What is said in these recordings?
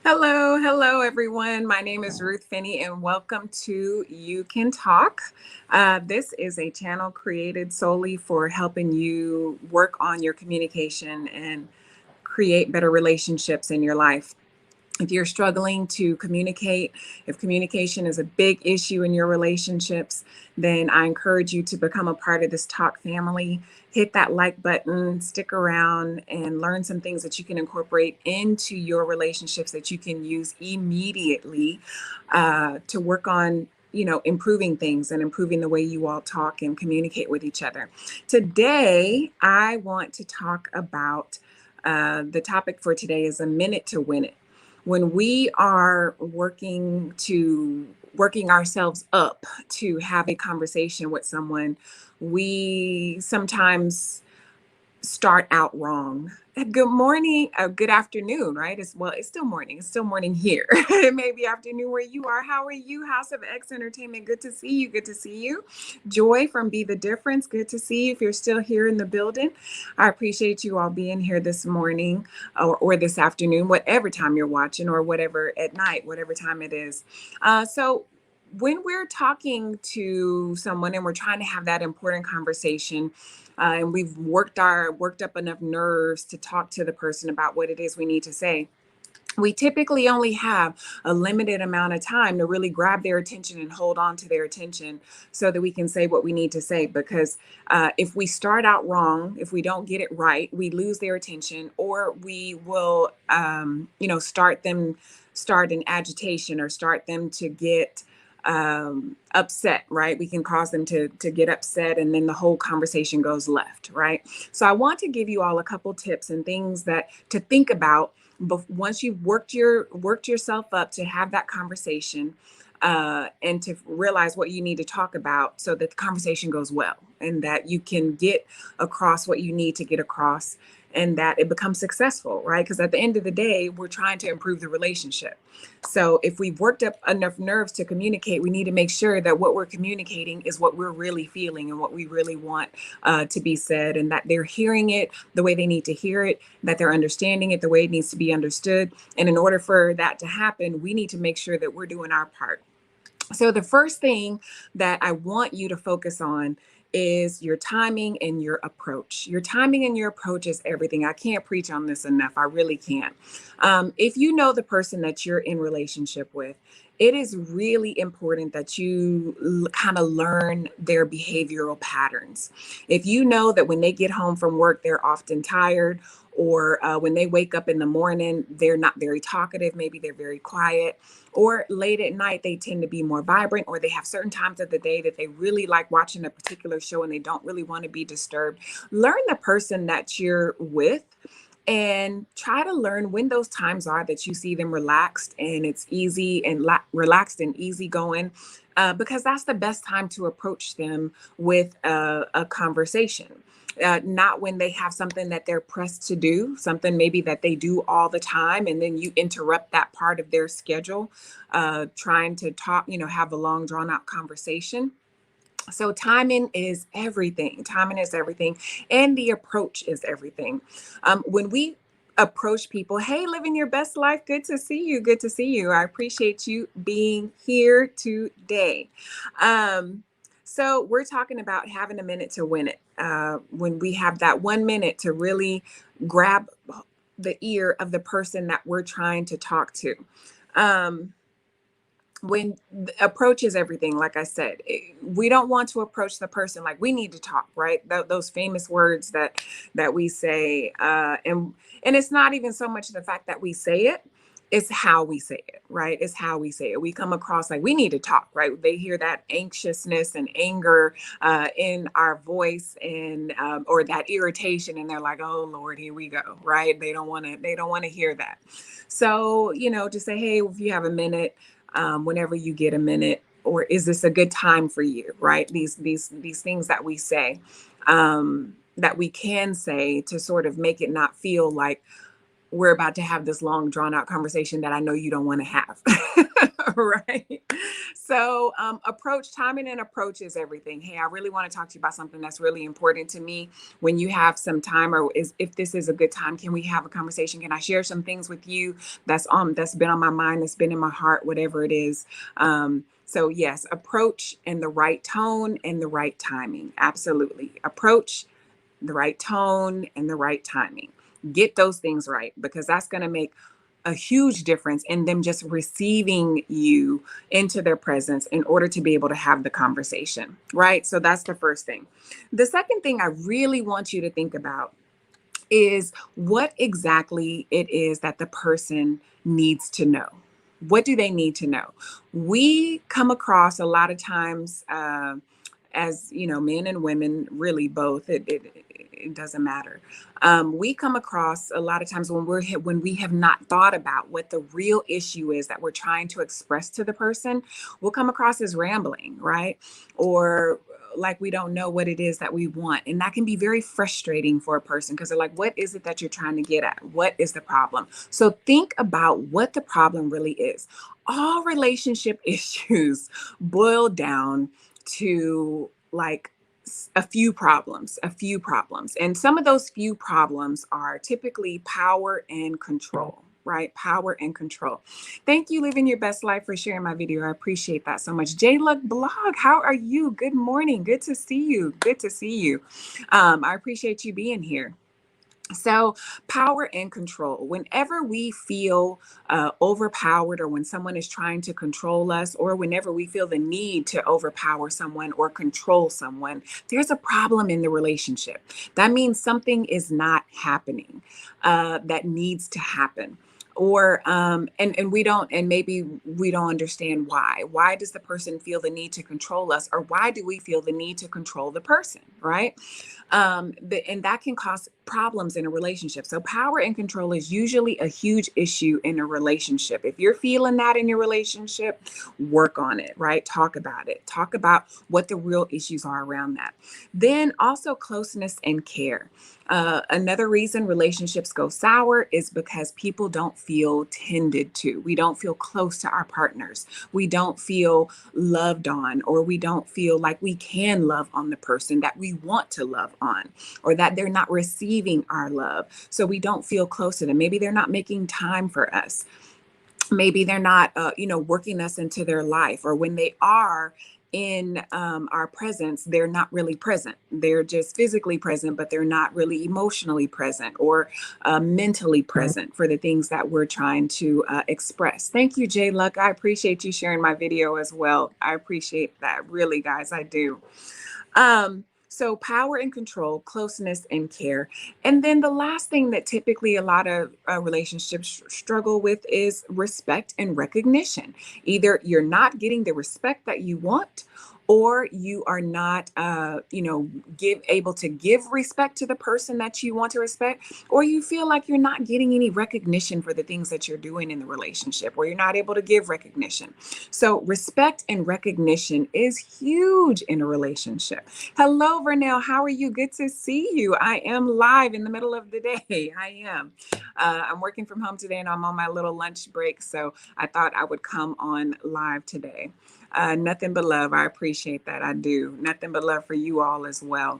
Hello, everyone. My name is Ruth Finney, and welcome to You Can Talk. This is a channel created solely for helping you work on your communication and create better relationships in your life. If you're struggling to communicate, if communication is a big issue in your relationships, then I encourage you to become a part of this talk family. Hit that like button, stick around, and learn some things that you can incorporate into your relationships that you can use immediately to work on improving things and improving the way you all talk and communicate with each other. Today I want to talk about the topic for today is a minute to win it. When we are working ourselves up to have a conversation with someone, we sometimes start out wrong. Good morning, good afternoon, right? It's still morning. It's still morning here. It may be afternoon where you are. How are you? House of X Entertainment. Good to see you. Good to see you. Joy from Be the Difference. Good to see you. If you're still here in the building, I appreciate you all being here this morning or this afternoon, whatever time you're watching, or whatever at night, whatever time it is. So when we're talking to someone and we're trying to have that important conversation, and we've worked up enough nerves to talk to the person about what it is we need to say, we typically only have a limited amount of time to really grab their attention and hold on to their attention so that we can say what we need to say. Because if we start out wrong, if we don't get it right, we lose their attention, or we will start an agitation or start them to get upset, right? We can cause them to get upset, and then the whole conversation goes left, right? So I want to give you all a couple tips and things that to think about. But once you've worked yourself up to have that conversation, and to realize what you need to talk about so that the conversation goes well and that you can get across what you need to get across and that it becomes successful, right? Because at the end of the day, we're trying to improve the relationship. So if we've worked up enough nerves to communicate, we need to make sure that what we're communicating is what we're really feeling and what we really want to be said, and that they're hearing it the way they need to hear it, that they're understanding it the way it needs to be understood. And in order for that to happen, we need to make sure that we're doing our part. So the first thing that I want you to focus on is your timing and your approach. Your timing and your approach is everything. I can't preach on this enough. I really can't. If you know the person that you're in relationship with, it is really important that you kind of learn their behavioral patterns. If you know that when they get home from work, they're often tired, or when they wake up in the morning, they're not very talkative, maybe they're very quiet, or late at night, they tend to be more vibrant, or they have certain times of the day that they really like watching a particular show and they don't really want to be disturbed. Learn the person that you're with and try to learn when those times are that you see them relaxed and it's easy and relaxed and easy going, because that's the best time to approach them with a conversation. Not when they have something that they're pressed to do, something maybe that they do all the time, and then you interrupt that part of their schedule, trying to talk, have a long, drawn out conversation. So timing is everything. Timing is everything. And the approach is everything. When we approach people, hey, living your best life, good to see you. Good to see you. I appreciate you being here today. So we're talking about having a minute to win it. When we have that 1 minute to really grab the ear of the person that we're trying to talk to. When approach is everything, like I said, we don't want to approach the person like we need to talk, right? Those famous words that we say, and it's not even so much the fact that we say it, it's how we say it, right? It's how we say it. We come across like we need to talk, right? They hear that anxiousness and anger in our voice, and or that irritation, and they're like, oh Lord, here we go, right? They don't want to hear that. So just say, hey, if you have a minute, whenever you get a minute, or is this a good time for you, right? These things that we say, that we can say to sort of make it not feel like we're about to have this long drawn out conversation that I know you don't want to have. Right. So approach, timing and approach is everything. Hey, I really want to talk to you about something that's really important to me. When you have some time, or if this is a good time, can we have a conversation? Can I share some things with you that's been on my mind, that's been in my heart, whatever it is. So yes, approach in the right tone and the right timing. Absolutely. Approach, the right tone, and the right timing. Get those things right, because that's going to make a huge difference in them just receiving you into their presence in order to be able to have the conversation, right? So that's the first thing. The second thing I really want you to think about is what exactly it is that the person needs to know. What do they need to know? We come across a lot of times, as you know, men and women, really both. It doesn't matter. We come across a lot of times when we have not thought about what the real issue is that we're trying to express to the person. We'll come across as rambling, right? Or like we don't know what it is that we want, and that can be very frustrating for a person, because they're like, what is it that you're trying to get at? What is the problem? So think about what the problem really is. All relationship issues boil down to like a few problems. And some of those few problems are typically power and control, right? Power and control. Thank you, Living Your Best Life, for sharing my video. I appreciate that so much. J Luck Blog, how are you? Good morning. Good to see you. Good to see you. I appreciate you being here. So, power and control. Whenever we feel overpowered, or when someone is trying to control us, or whenever we feel the need to overpower someone or control someone, there's a problem in the relationship. That means something is not happening that needs to happen. Or and we don't, and maybe we don't understand why. Why does the person feel the need to control us, or why do we feel the need to control the person, right? And that can cause problems in a relationship. So power and control is usually a huge issue in a relationship. If you're feeling that in your relationship, work on it, right? Talk about it. Talk about what the real issues are around that. Then also closeness and care. Another reason relationships go sour is because people don't feel tended to. We don't feel close to our partners. We don't feel loved on, or we don't feel like we can love on the person that we want to love on, or that they're not receiving our love. So we don't feel close to them. Maybe they're not making time for us. Maybe they're not, working us into their life, or when they are in our presence, they're not really present. They're just physically present, but they're not really emotionally present, or mentally present for the things that we're trying to express. Thank you, Jay Luck. I appreciate you sharing my video as well. I appreciate that, really, guys. I do. So power and control, closeness and care. And then the last thing that typically a lot of relationships struggle with is respect and recognition. Either you're not getting the respect that you want, or you are not, able to give respect to the person that you want to respect, or you feel like you're not getting any recognition for the things that you're doing in the relationship, or you're not able to give recognition. So respect and recognition is huge in a relationship. Hello, Vernon. How are you? Good to see you. I am live in the middle of the day. I am. I'm working from home today, and I'm on my little lunch break. So I thought I would come on live today. Nothing but love. I appreciate that. I do. Nothing but love for you all as well.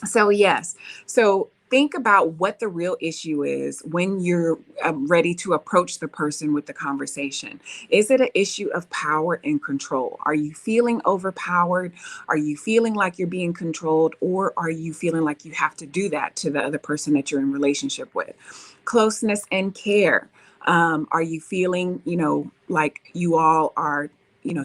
So, yes. So think about what the real issue is when you're ready to approach the person with the conversation. Is it an issue of power and control? Are you feeling overpowered? Are you feeling like you're being controlled? Or are you feeling like you have to do that to the other person that you're in relationship with? Closeness and care. Are you feeling, like you all are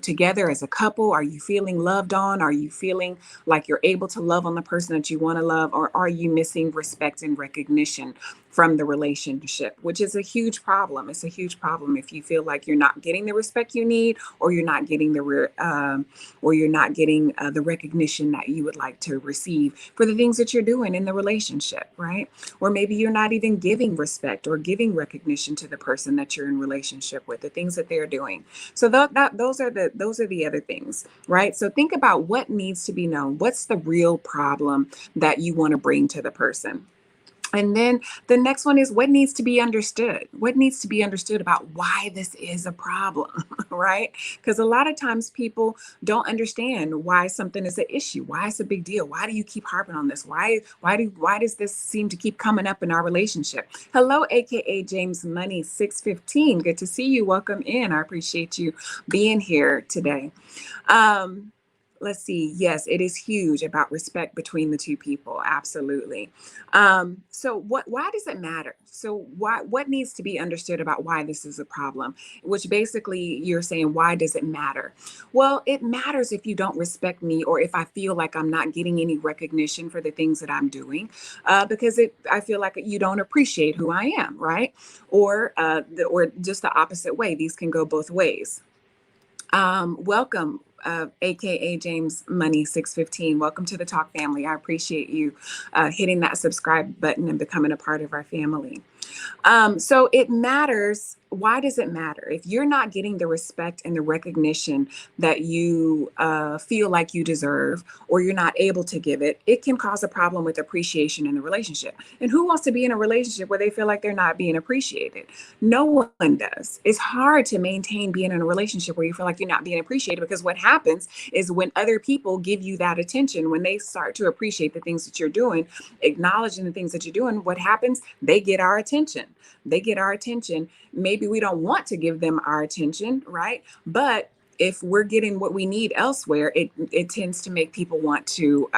together as a couple? Are you feeling loved on? Are you feeling like you're able to love on the person that you want to love? Or are you missing respect and recognition from the relationship, which is a huge problem? It's a huge problem if you feel like you're not getting the respect you need, or you're not getting the recognition that you would like to receive for the things that you're doing in the relationship, right? Or maybe you're not even giving respect or giving recognition to the person that you're in relationship with, the things that they're doing. So those are the other things, right? So think about what needs to be known. What's the real problem that you want to bring to the person? And then the next one is what needs to be understood. What needs to be understood about why this is a problem, right? Because a lot of times people don't understand why something is an issue, why it's a big deal. Why do you keep harping on this? Why does this seem to keep coming up in our relationship? Hello, aka James Money 615. Good to see you. Welcome in. I appreciate you being here today. Um, let's see. Yes, it is huge about respect between the two people. Absolutely. So why does it matter? So what needs to be understood about why this is a problem? Which basically you're saying, why does it matter? Well, it matters if you don't respect me or if I feel like I'm not getting any recognition for the things that I'm doing, because I feel like you don't appreciate who I am, right? Or just the opposite way. These can go both ways. Welcome, aka James Money 615. Welcome to the Talk family. I appreciate you hitting that subscribe button and becoming a part of our family. So it matters. Why does it matter? If you're not getting the respect and the recognition that you feel like you deserve, or you're not able to give it, it can cause a problem with appreciation in the relationship. And who wants to be in a relationship where they feel like they're not being appreciated? No one does. It's hard to maintain being in a relationship where you feel like you're not being appreciated, because what happens is when other people give you that attention, when they start to appreciate the things that you're doing, acknowledging the things that you're doing, what happens? They get our attention. They get our attention. Maybe we don't want to give them our attention, right? But if we're getting what we need elsewhere, it tends to make people want to,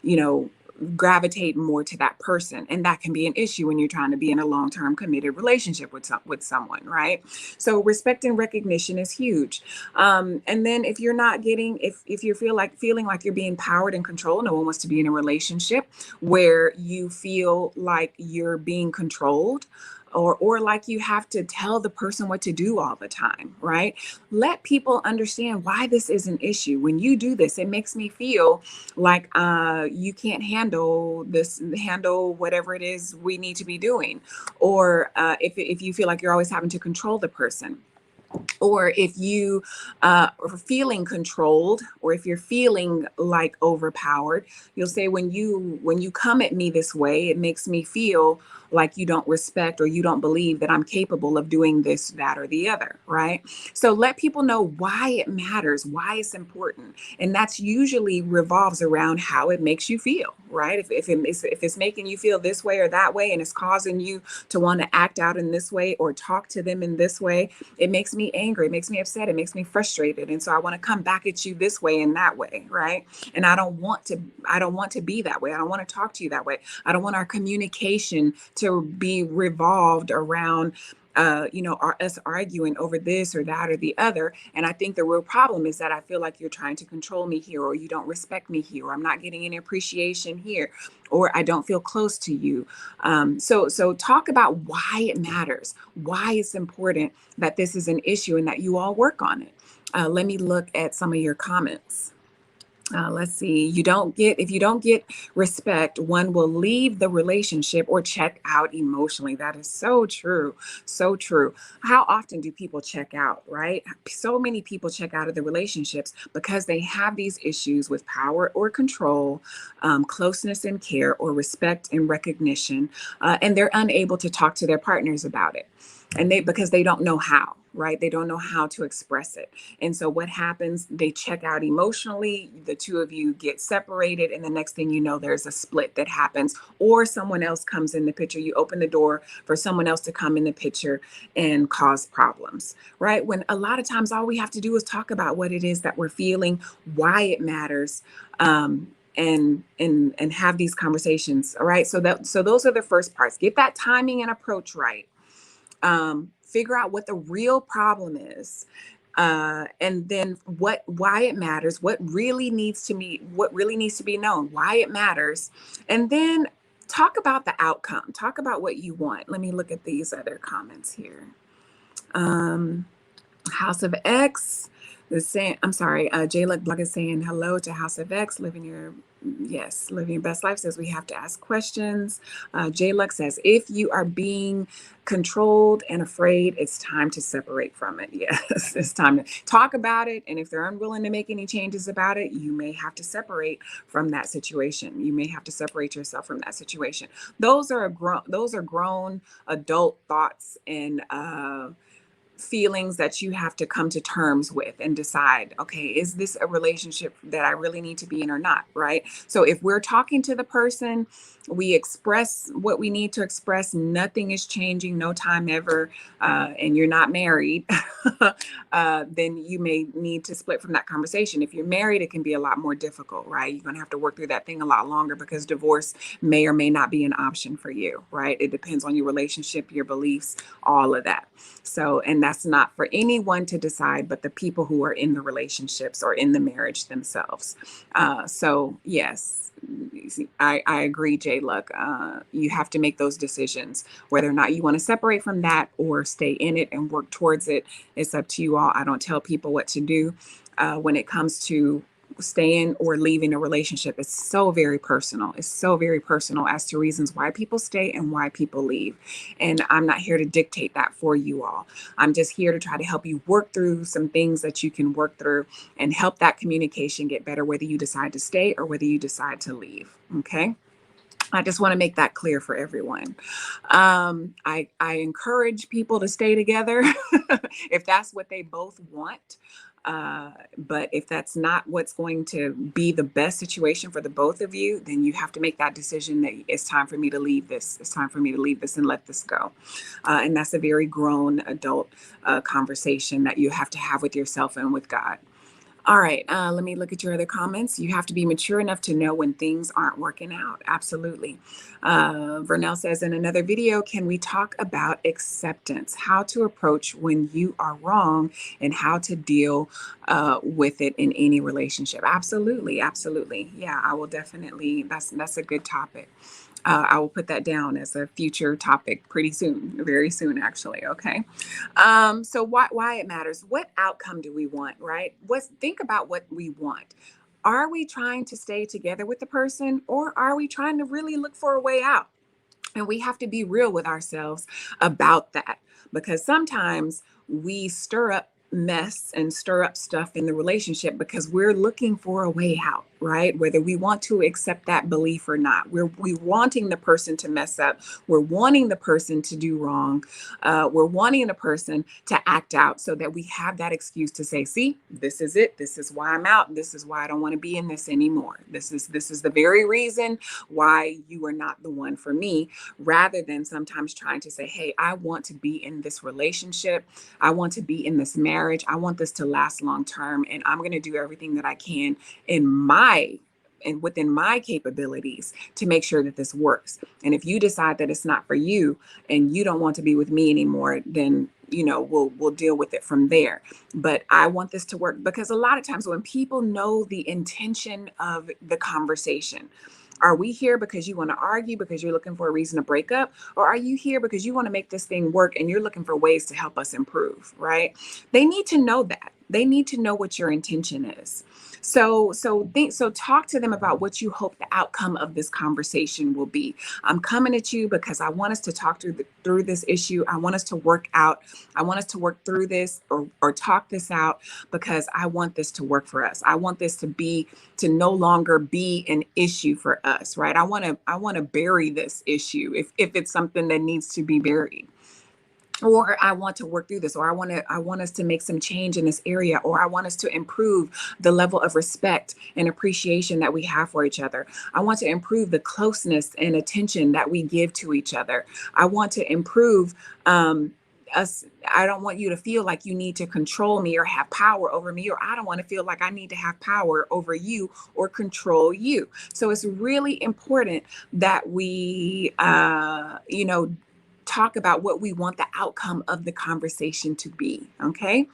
you know, gravitate more to that person, and that can be an issue when you're trying to be in a long-term committed relationship with someone, right? So respect and recognition is huge. And then if you're not getting, if you feeling like you're being powered and controlled, no one wants to be in a relationship where you feel like you're being controlled, or like you have to tell the person what to do all the time, right? Let people understand why this is an issue. When you do this, it makes me feel like you can't handle whatever it is we need to be doing. Or if you feel like you're always having to control the person, or if you are feeling controlled, or if you're feeling like overpowered, you'll say, when you come at me this way, it makes me feel like you don't respect or you don't believe that I'm capable of doing this, that, or the other, right? So let people know why it matters, why it's important. And that's usually revolves around how it makes you feel, right? If it's making you feel this way or that way, and it's causing you to want to act out in this way or talk to them in this way, it makes me angry, it makes me upset, it makes me frustrated. And so I want to come back at you this way and that way, right? And I don't want to be that way. I don't want to talk to you that way. I don't want our communication to be revolved around us arguing over this or that or the other. And I think the real problem is that I feel like you're trying to control me here, or you don't respect me here, or I'm not getting any appreciation here, or I don't feel close to you. So talk about why it matters, why it's important that this is an issue and that you all work on it. Let me look at some of your comments. Let's see. If you don't get respect, one will leave the relationship or check out emotionally. That is so true. So true. How often do people check out, right? So many people check out of the relationships because they have these issues with power or control, closeness and care, or respect and recognition, and they're unable to talk to their partners about it. And because they don't know how, right? They don't know how to express it. And so what happens, they check out emotionally, the two of you get separated, and the next thing you know, there's a split that happens, or someone else comes in the picture. You open the door for someone else to come in the picture and cause problems, right? When a lot of times all we have to do is talk about what it is that we're feeling, why it matters, and have these conversations. All right. So those are the first parts. Get that timing and approach right. Figure out what the real problem is, and then why it matters, what really needs to be known, why it matters, and then talk about the outcome. Talk about what you want. Let me look at these other comments here. House of X The same, I'm sorry, J Luck Blog is saying hello to House of X, living your best life, says we have to ask questions. J Luck says, if you are being controlled and afraid, it's time to separate from it. Yes, it's time to talk about it. And if they're unwilling to make any changes about it, you may have to separate from that situation. You may have to separate yourself from that situation. Those are grown adult thoughts and feelings that you have to come to terms with and decide, okay, is this a relationship that I really need to be in or not? Right. So if we're talking to the person, we express what we need to express, nothing is changing, no time ever, and you're not married, then you may need to split from that conversation. If you're married, it can be a lot more difficult, right? You're going to have to work through that thing a lot longer because divorce may or may not be an option for you, right? It depends on your relationship, your beliefs, all of that. So, and that's not for anyone to decide, but the people who are in the relationships or in the marriage themselves. So, yes, I agree, Jay Luck. You have to make those decisions, whether or not you want to separate from that or stay in it and work towards it. It's up to you all. I don't tell people what to do when it comes to staying or leaving a relationship. It's so very personal. It's so very personal as to reasons why people stay and why people leave. And I'm not here to dictate that for you all. I'm just here to try to help you work through some things that you can work through and help that communication get better, whether you decide to stay or whether you decide to leave. Okay. I just want to make that clear for everyone. I encourage people to stay together if that's what they both want. But if that's not what's going to be the best situation for the both of you, then you have to make that decision that it's time for me to leave this. It's time for me to leave this and let this go. And that's a very grown adult conversation that you have to have with yourself and with God. All right, let me look at your other comments. You have to be mature enough to know when things aren't working out. Absolutely. Vernell says in another video, can we talk about acceptance, how to approach when you are wrong and how to deal with it in any relationship? Absolutely, absolutely. Yeah, I will definitely, that's a good topic. I will put that down as a future topic pretty soon, very soon, actually. Okay. So why it matters? What outcome do we want? Right? Think about what we want. Are we trying to stay together with the person, or are we trying to really look for a way out? And we have to be real with ourselves about that, because sometimes we stir up mess and stir up stuff in the relationship because we're looking for a way out, right? Whether we want to accept that belief or not, we wanting the person to mess up, we're wanting the person to do wrong, we're wanting the person to act out so that we have that excuse to say, see, this is it, this is why I'm out, this is why I don't want to be in this anymore, this is the very reason why you are not the one for me, rather than sometimes trying to say, hey, I want to be in this relationship, I want to be in this marriage, I want this to last long term, and I'm going to do everything that I can in my and within my capabilities to make sure that this works. And if you decide that it's not for you and you don't want to be with me anymore, then we'll deal with it from there. But I want this to work, because a lot of times when people know the intention of the conversation, are we here because you want to argue, because you're looking for a reason to break up? Or are you here because you want to make this thing work and you're looking for ways to help us improve, right? They need to know that. They need to know what your intention is. So talk to them about what you hope the outcome of this conversation will be. I'm coming at you because I want us to talk through this issue. I want us to work out. I want us to work through this or talk this out, because I want this to work for us. I want this to no longer be an issue for us, right? I want to bury this issue if it's something that needs to be buried, or I want to work through this, or I want us to make some change in this area, or I want us to improve the level of respect and appreciation that we have for each other. I want to improve the closeness and attention that we give to each other. I want to improve us. I don't want you to feel like you need to control me or have power over me, or I don't want to feel like I need to have power over you or control you. So it's really important that we talk about what we want the outcome of the conversation to be. Okay.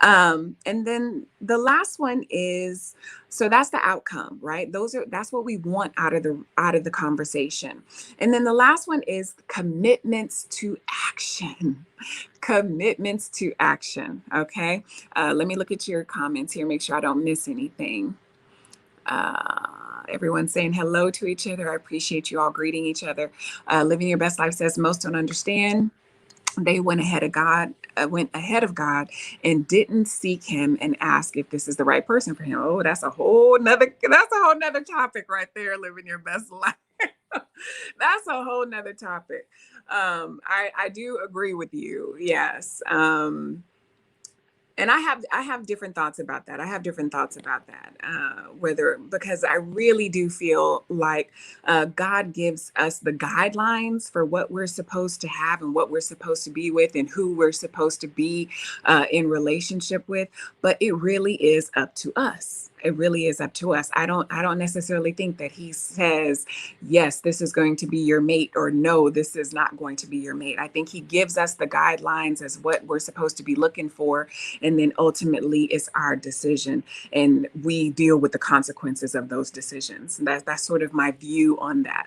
And then the last one is, so that's the outcome, right? That's what we want out of the conversation. And then the last one is commitments to action. Commitments to action. Okay. Let me look at your comments here, make sure I don't miss anything. Everyone's saying hello to each other. I appreciate you all greeting each other. Living Your Best Life says most don't understand. They went ahead of God and didn't seek him and ask if this is the right person for him. Oh, that's a whole nother topic right there. Living your best life. That's a whole nother topic. I do agree with you. Yes. And I have different thoughts about that. Whether, because I really do feel like God gives us the guidelines for what we're supposed to have and what we're supposed to be with and who we're supposed to be in relationship with. But it really is up to us. It really is up to us. I don't necessarily think that he says, yes, this is going to be your mate, or no, this is not going to be your mate. I think he gives us the guidelines as what we're supposed to be looking for, and then ultimately it's our decision, and we deal with the consequences of those decisions. That's sort of my view on that.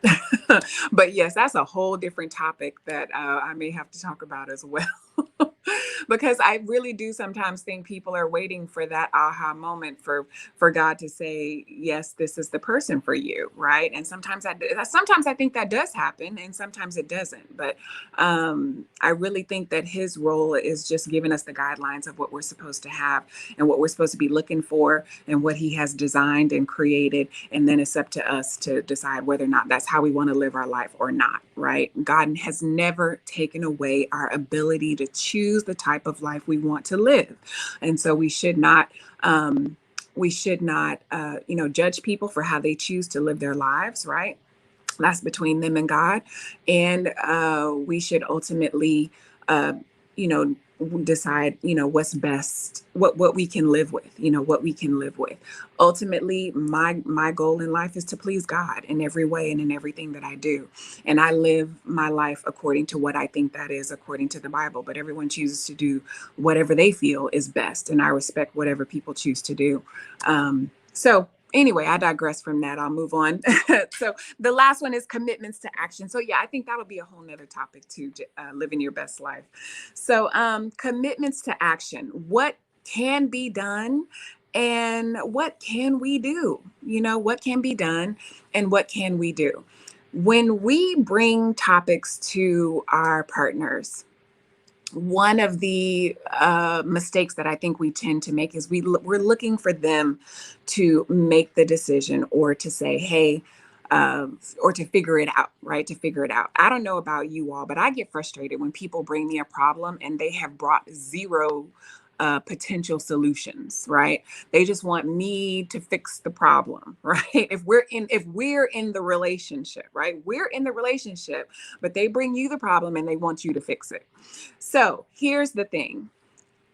But yes, that's a whole different topic that I may have to talk about as well. Because I really do sometimes think people are waiting for that aha moment for God to say, yes, this is the person for you, right? And sometimes I think that does happen, and sometimes it doesn't. But I really think that his role is just giving us the guidelines of what we're supposed to have and what we're supposed to be looking for and what he has designed and created. And then it's up to us to decide whether or not that's how we want to live our life or not, right? God has never taken away our ability to choose the type of life we want to live. And so we should not judge people for how they choose to live their lives, right? That's between them and God. And we should ultimately, uh, you know, decide, what's best, what we can live with, Ultimately, my goal in life is to please God in every way and in everything that I do. And I live my life according to what I think that is according to the Bible. But everyone chooses to do whatever they feel is best. And I respect whatever people choose to do. So anyway, I digress from that. I'll move on. So the last one is commitments to action. So yeah, I think that'll be a whole nother topic too, living your best life. So commitments to action. What can be done and what can we do? What can be done and what can we do? When we bring topics to our partners, one of the mistakes that I think we tend to make is we're looking for them to make the decision, or to say, hey, or to figure it out, right? To figure it out. I don't know about you all, but I get frustrated when people bring me a problem and they have brought zero potential solutions, right? They just want me to fix the problem, right? If we're in the relationship, right? We're in the relationship, but they bring you the problem and they want you to fix it. So here's the thing.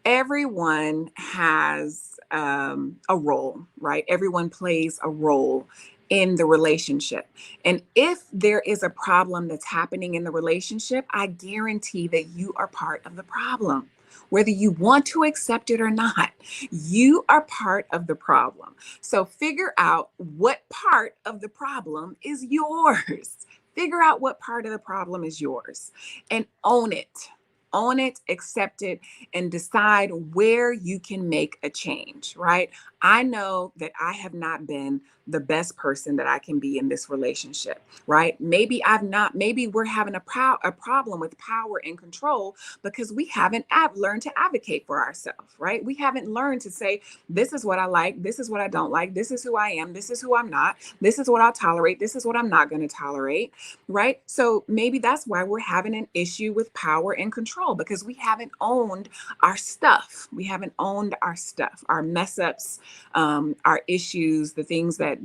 Everyone has a role, right? Everyone plays a role in the relationship. And if there is a problem that's happening in the relationship, I guarantee that you are part of the problem. Whether you want to accept it or not, you are part of the problem. So figure out what part of the problem is yours. Figure out what part of the problem is yours and own it. Own it, accept it, and decide where you can make a change, right? I know that I have not been the best person that I can be in this relationship, right? Maybe we're having a problem with power and control because we haven't learned to advocate for ourselves, right? We haven't learned to say, this is what I like, this is what I don't like, this is who I am, this is who I'm not, this is what I'll tolerate, this is what I'm not going to tolerate, right? So maybe that's why we're having an issue with power and control, because we haven't owned our stuff. We haven't owned our stuff, our mess ups, our issues, the things that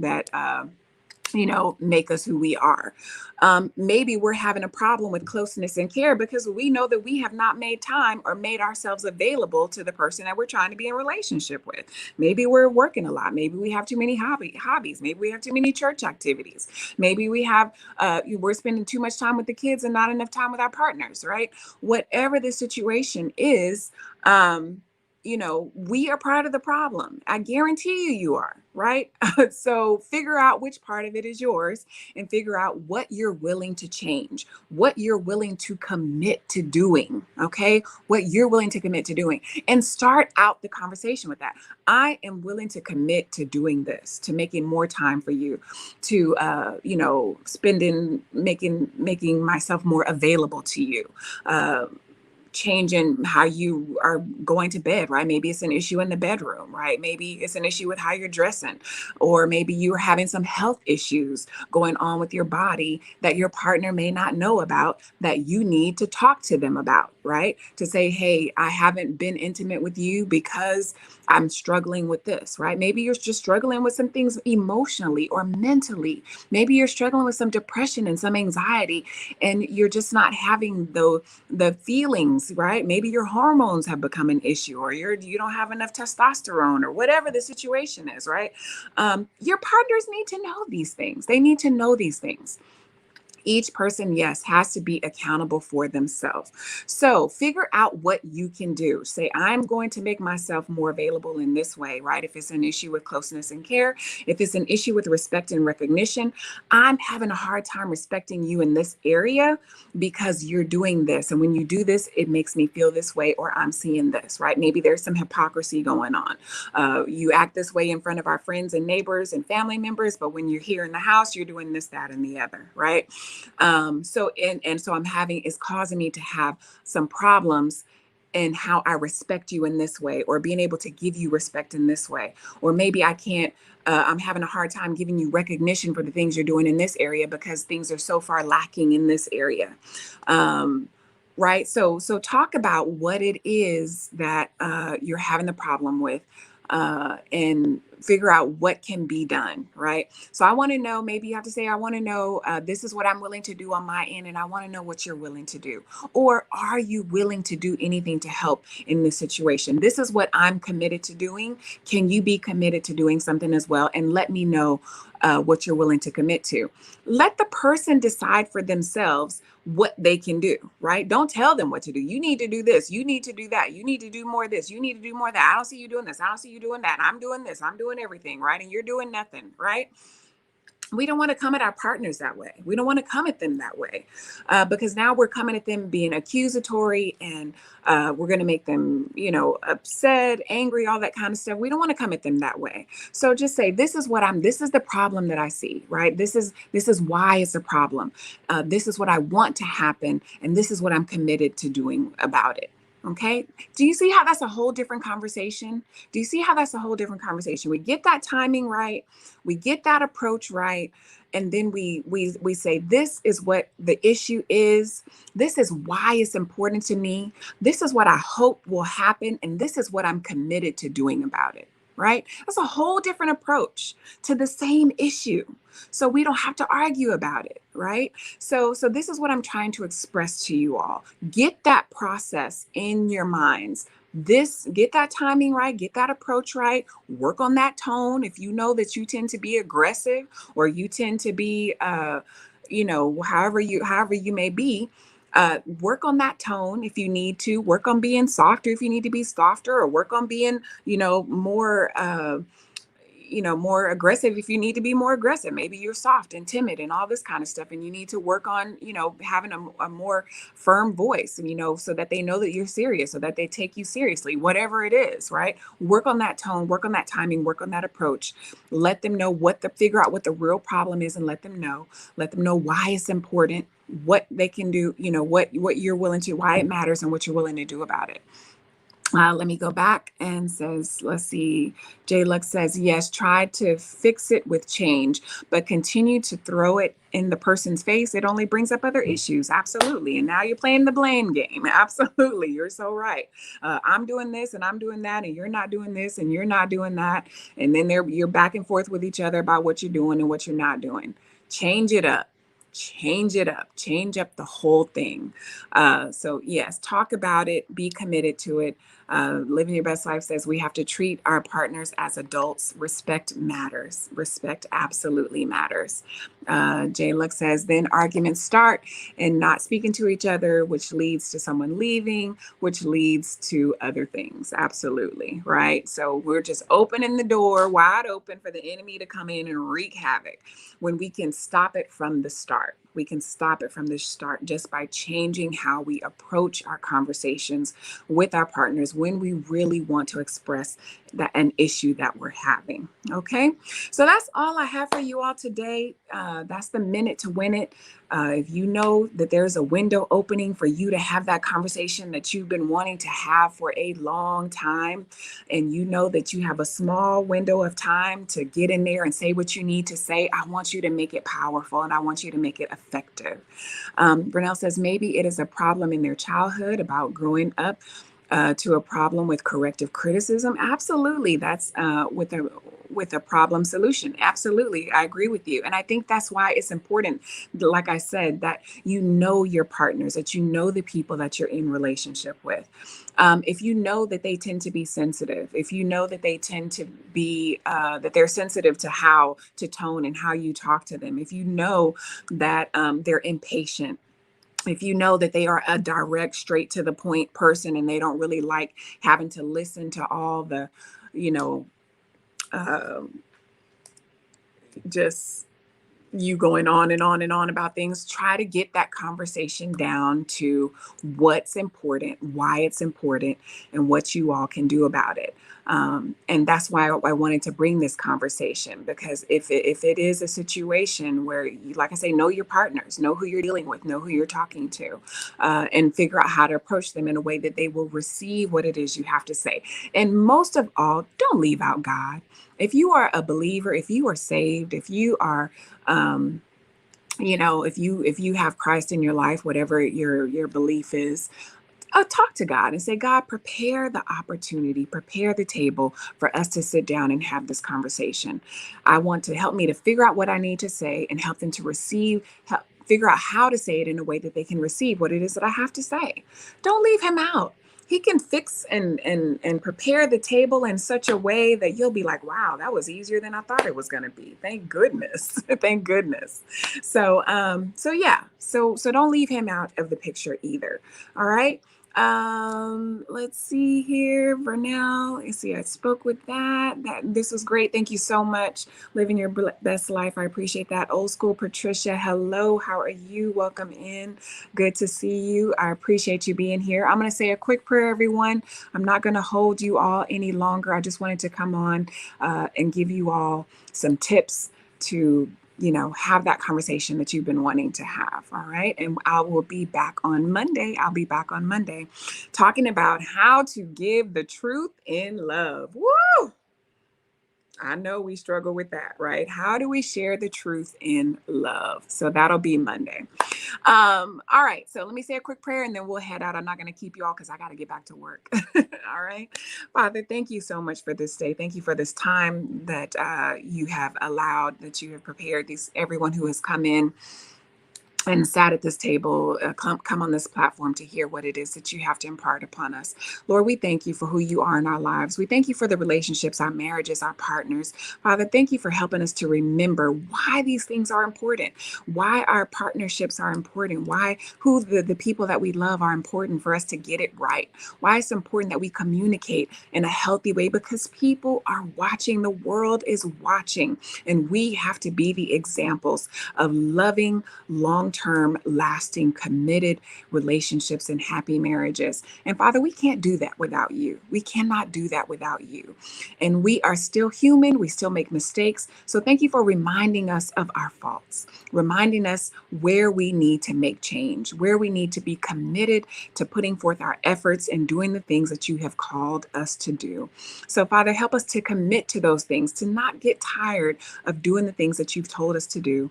make us who we are. Maybe we're having a problem with closeness and care because we know that we have not made time or made ourselves available to the person that we're trying to be in relationship with. Maybe we're working a lot. Maybe we have too many hobbies. Maybe we have too many church activities. Maybe we're spending too much time with the kids and not enough time with our partners, right? Whatever the situation is, we are part of the problem. I guarantee you are, right? So figure out which part of it is yours and figure out what you're willing to change, what you're willing to commit to doing, okay? What you're willing to commit to doing, and start out the conversation with that. I am willing to commit to doing this, to making more time for you, to spending making myself more available to you. Uh, Changing how you are going to bed, right? Maybe it's an issue in the bedroom, right? Maybe it's an issue with how you're dressing, or maybe you're having some health issues going on with your body that your partner may not know about, that you need to talk to them about, right? To say, hey, I haven't been intimate with you because I'm struggling with this, right? Maybe you're just struggling with some things emotionally or mentally. Maybe you're struggling with some depression and some anxiety, and you're just not having the feelings, right? Maybe your hormones have become an issue, or you don't have enough testosterone, or whatever the situation is, right? Your partners need to know these things. They need to know these things. Each person, yes, has to be accountable for themselves. So figure out what you can do. Say, I'm going to make myself more available in this way, right? If it's an issue with closeness and care, if it's an issue with respect and recognition, I'm having a hard time respecting you in this area because you're doing this. And when you do this, it makes me feel this way, or I'm seeing this, right? Maybe there's some hypocrisy going on. You act this way in front of our friends and neighbors and family members, but when you're here in the house, you're doing this, that, and the other, right? So I'm having, it's causing me to have some problems in how I respect you in this way, or being able to give you respect in this way. Or maybe I can't, I'm having a hard time giving you recognition for the things you're doing in this area because things are so far lacking in this area. Right. So talk about what it is that you're having the problem with, and figure out what can be done. Right. So I want to know, maybe you have to say, I want to know, this is what I'm willing to do on my end, and I want to know what you're willing to do. Or are you willing to do anything to help in this situation? This is what I'm committed to doing. Can you be committed to doing something as well? And let me know what you're willing to commit to. Let the person decide for themselves what they can do, right? Don't tell them what to do. You need to do this. You need to do that. You need to do more of this. You need to do more of that. I don't see you doing this. I don't see you doing that. I'm doing this. I'm doing everything, right? And you're doing nothing, right? We don't want to come at our partners that way. We don't want to come at them that way, because now we're coming at them being accusatory, and we're going to make them, upset, angry, all that kind of stuff. We don't want to come at them that way. So just say, this is the problem that I see, right? This is why it's a problem. This is what I want to happen. And this is what I'm committed to doing about it. Okay. Do you see how that's a whole different conversation? Do you see how that's a whole different conversation? We get that timing right. We get that approach right. And then we say, this is what the issue is. This is why it's important to me. This is what I hope will happen. And this is what I'm committed to doing about it. Right? That's a whole different approach to the same issue. So we don't have to argue about it, right? So this is what I'm trying to express to you all. Get that process in your minds. Get that timing right, get that approach right, work on that tone. If you know that you tend to be aggressive, or you tend to be however you may be, work on that tone. If you need to work on being softer, if you need to be softer, or work on being more aggressive if you need to be more aggressive. Maybe you're soft and timid and all this kind of stuff, and you need to work on having a more firm voice, and so that they know that you're serious, so that they take you seriously, whatever it is. Right? Work on that tone, work on that timing, work on that approach. Let them know figure out what the real problem is, and let them know why it's important, what they can do, what you're willing to, why it matters, and what you're willing to do about it. Let me go back and says, let's see. J Lux says, yes, try to fix it with change, but continue to throw it in the person's face. It only brings up other issues. Absolutely. And now you're playing the blame game. Absolutely. You're so right. I'm doing this and I'm doing that, and you're not doing this and you're not doing that. And then you're back and forth with each other about what you're doing and what you're not doing. Change it up. Change it up. Change up the whole thing. So, yes, talk about it, be committed to it. Living Your Best Life says we have to treat our partners as adults. Respect matters. Respect absolutely matters. Jay Luck says, then arguments start and not speaking to each other, which leads to someone leaving, which leads to other things. Absolutely. Right. So we're just opening the door wide open for the enemy to come in and wreak havoc when we can stop it from the start. We can stop it from the start just by changing how we approach our conversations with our partners when we really want to express that an issue that we're having. Okay, so that's all I have for you all today. That's the minute to win it. If you know that there's a window opening for you to have that conversation that you've been wanting to have for a long time, and you know that you have a small window of time to get in there and say what you need to say, I want you to make it powerful and I want you to make it effective. Brunel says maybe it is a problem in their childhood about growing up to a problem with corrective criticism. Absolutely, that's with a problem solution. Absolutely, I agree with you, and I think that's why it's important, like I said, that you know your partners, that you know the people that you're in relationship with. If you know that they tend to be sensitive, if you know that they tend to be that they're sensitive to how to tone and how you talk to them, if you know that they're impatient, if you know that they are a direct, straight to the point person and they don't really like having to listen to all the, you know, um, just you going on and on and on about things, try to get that conversation down to what's important, why it's important, and what you all can do about it. And that's why I wanted to bring this conversation, because if it is a situation where, you, like I say, know your partners, know who you're dealing with, know who you're talking to, and figure out how to approach them in a way that they will receive what it is you have to say. And most of all, don't leave out God. If you are a believer, if you are saved, if you are um, if you have Christ in your life, whatever your belief is, talk to God and say, God, prepare the opportunity, prepare the table for us to sit down and have this conversation. I want to help me to figure out what I need to say and help them to figure out how to say it in a way that they can receive what it is that I have to say. Don't leave him out. He can fix and prepare the table in such a way that you'll be like, wow, that was easier than I thought it was going to be. Thank goodness. Thank goodness. So yeah, so don't leave him out of the picture either. All right. Let's see here. Vernell, you see, I spoke with that. This was great. Thank you so much. Living your best life. I appreciate that. Old school Patricia. Hello. How are you? Welcome in. Good to see you. I appreciate you being here. I'm going to say a quick prayer, everyone. I'm not going to hold you all any longer. I just wanted to come on and give you all some tips to have that conversation that you've been wanting to have. All right. And I will be back on Monday. I'll be back on Monday talking about how to give the truth in love. Woo! I know we struggle with that, right? How do we share the truth in love? So that'll be Monday. All right. So let me say a quick prayer and then we'll head out. I'm not going to keep you all because I got to get back to work. All right. Father, thank you so much for this day. Thank you for this time that you have allowed, that you have prepared everyone who has come in and sat at this table, come on this platform to hear what it is that you have to impart upon us. Lord, we thank you for who you are in our lives. We thank you for the relationships, our marriages, our partners. Father, thank you for helping us to remember why these things are important, why our partnerships are important, why the people that we love are important for us to get it right, why it's important that we communicate in a healthy way, because people are watching. The world is watching, and we have to be the examples of loving, long long-term, lasting, committed relationships and happy marriages. And Father, we can't do that without you. We cannot do that without you. And we are still human. We still make mistakes. So thank you for reminding us of our faults, reminding us where we need to make change, where we need to be committed to putting forth our efforts and doing the things that you have called us to do. So, Father, help us to commit to those things, to not get tired of doing the things that you've told us to do.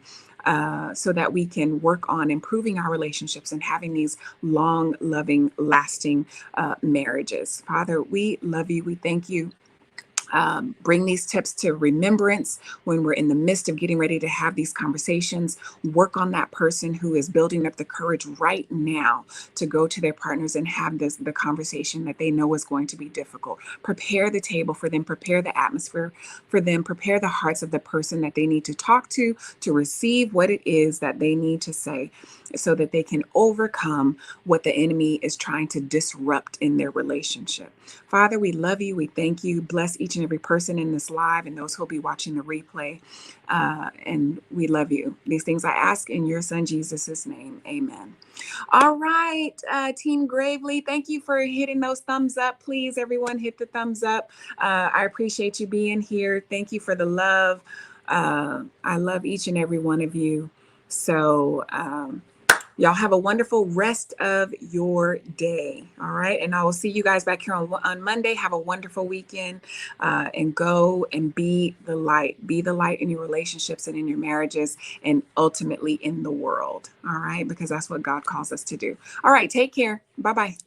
So that we can work on improving our relationships and having these long, loving, lasting marriages. Father, we love you. We thank you. Bring these tips to remembrance when we're in the midst of getting ready to have these conversations. Work on that person who is building up the courage right now to go to their partners and have the conversation that they know is going to be difficult. Prepare the table for them, prepare the atmosphere for them, prepare the hearts of the person that they need to talk to receive what it is that they need to say so that they can overcome what the enemy is trying to disrupt in their relationship. Father, we love you. We thank you. Bless each and every person in this live and those who'll be watching the replay. And we love you. These things I ask in your son, Jesus' name. Amen. All right, Team Gravely, thank you for hitting those thumbs up. Please, everyone, hit the thumbs up. I appreciate you being here. Thank you for the love. I love each and every one of you. So, y'all have a wonderful rest of your day. All right. And I will see you guys back here on Monday. Have a wonderful weekend and go and be the light. Be the light in your relationships and in your marriages and ultimately in the world. All right. Because that's what God calls us to do. All right. Take care. Bye-bye.